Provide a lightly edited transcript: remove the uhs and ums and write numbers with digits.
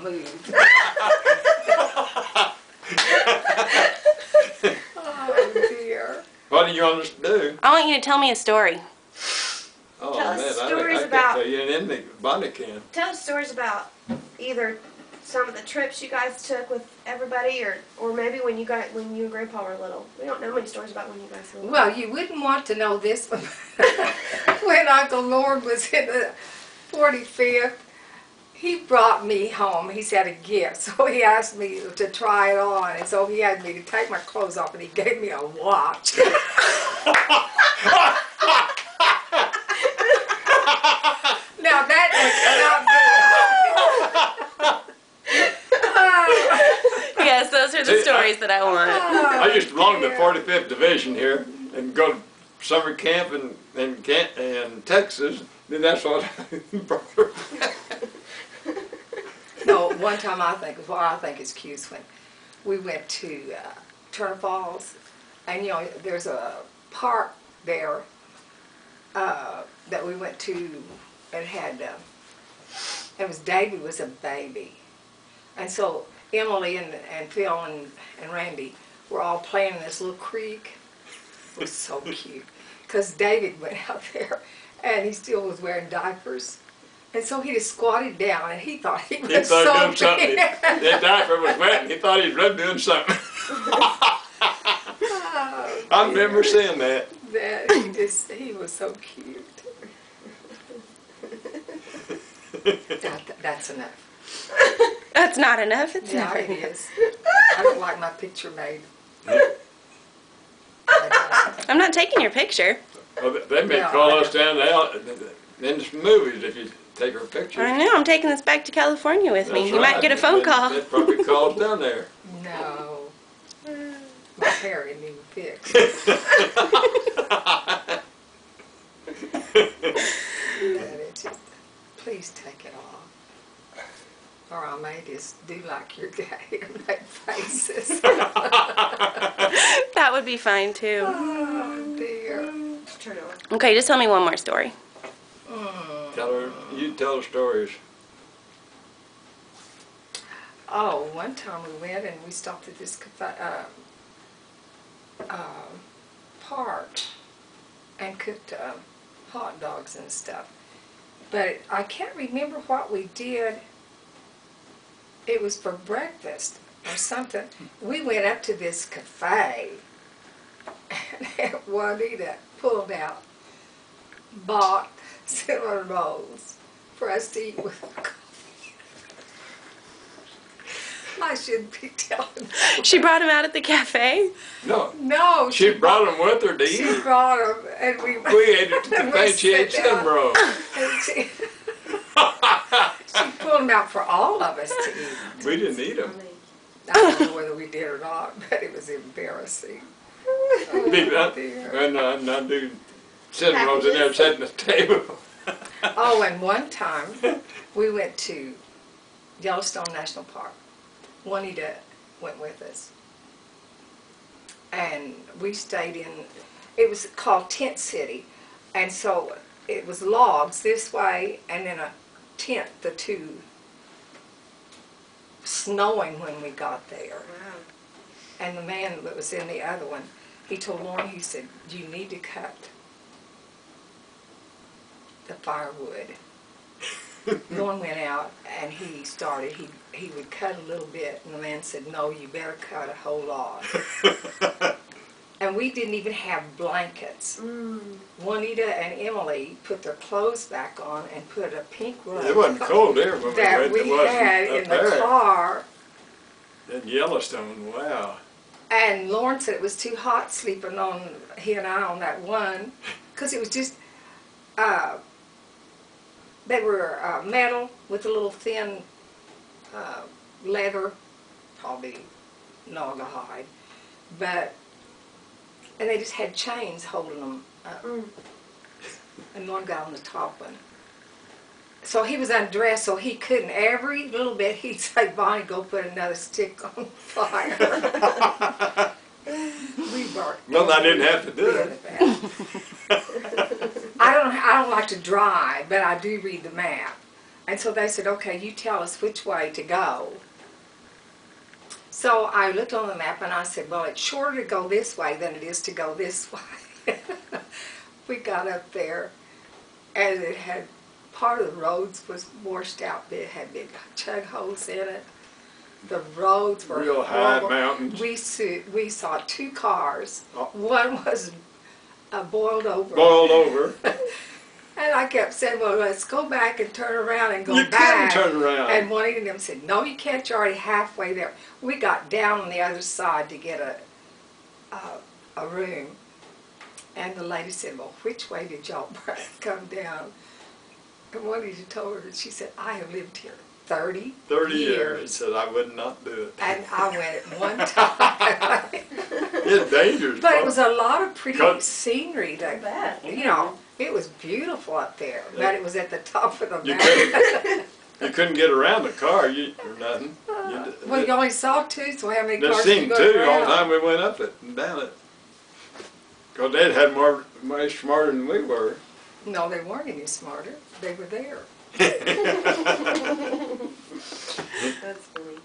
move. Oh, dear. What do you want us to do? I want you to tell me a story. Oh, Tell us man, stories I about- can't tell you anything. Bonnie can. Tell us stories about either some of the trips you guys took with everybody, or maybe when you and Grandpa were little. We don't know many stories about when you guys were little. Well, you wouldn't want to know this one. When Uncle Loren was in the 45th, he brought me home. He said a gift, so he asked me to try it on, and so he had me to take my clothes off, and he gave me a watch. Now that Yes, those are the See, stories that I want. I used to belong to the 45th Division here and go to summer camp in Texas. Then that's what brother. No, one time I think is cute when we went to Turner Falls, and you know there's a park there that we went to. It had it was David was a baby, and so Emily and Phil and Randy were all playing in this little creek. It was so cute because David went out there and he still was wearing diapers. And so he just squatted down, and he thought he was He thought he was doing soaking. something. That diaper was wet, and he thought he was doing something. Oh, I remember seeing that. He was so cute. That's enough. That's not enough. It's Yeah, not it enough. is. I don't like my picture made. I'm not taking your picture. Well, they may No, call I us down there in the movies if you take our pictures. I know. I'm taking this back to California with me. That's You might right. get a phone call. They'd probably call us down there. No. My hair isn't even fixed. Please take it off. Or I may just do like your daddy and make faces. That would be fine too. Oh dear. Turn it on. Okay, just tell me one more story. You tell the stories. Oh, one time we went and we stopped at this park and cooked hot dogs and stuff. But I can't remember what we did. It was for breakfast or something. We went up to this cafe and Juanita pulled out, bought cinnamon rolls for us to eat with coffee. I shouldn't be telling you. She brought him out at the cafe. No. No, She brought them with her to She eat. brought them, and we We ate at the cafe. She ate sat down. cinnamon rolls. And she pulled them out for all of us to eat. We didn't eat them. I don't know whether we did or not, but it was embarrassing. Oh, dear. And I do cinnamon rolls in there sitting at the table. Oh, and one time we went to Yellowstone National Park. Juanita went with us. And we stayed in, it was called Tent City. And so it was logs this way and then a tent, the two. Snowing when we got there. Wow. And the man that was in the other one, he told Lauren, he said, you need to cut the firewood. Lauren went out and he started, he would cut a little bit, and the man said, no, you better cut a whole lot. And we didn't even have blankets. Juanita and Emily put their clothes back on and put a pink rug It wasn't cold there when that we we went. had It in wasn't up the there. car. In Yellowstone, wow. And Lauren said it was too hot sleeping on, he and I on that one, because it was just, they were metal with a little thin leather, probably naugahyde, but, and they just had chains holding them up. And one guy on the top one. So he was undressed, so he couldn't. Every little bit he'd say, Bonnie, go put another stick on fire. We burnt. Well, I didn't have to do it. I don't like to drive, but I do read the map. And so they said, okay, you tell us which way to go. So I looked on the map and I said, well, it's shorter to go this way than it is to go this way. We got up there and it had, part of the roads was washed out. It had big chug holes in it. The roads were Real high horrible. mountains. We saw 2 cars. Oh. One was boiled over. Boiled over. And I kept saying, well, let's go back and turn around and go You back. couldn't turn around. And one of them said, no, you can't. You're already halfway there. We got down on the other side to get a room. And the lady said, well, which way did y'all come down? And one of you told her, she said, I have lived here 30 years. He said, I would not do it. And I went at one time. It's dangerous. But it was a lot of pretty Cut. scenery. That, bet. you know, it was beautiful up there. But it was at the top of the You mountain. You couldn't get around the car or nothing. Well, you only saw 2, so how many There's cars did seen you go 2 all the around? time we went up it and down it. Because they'd had much smarter than we were. No, they weren't any smarter. They were there. That's funny.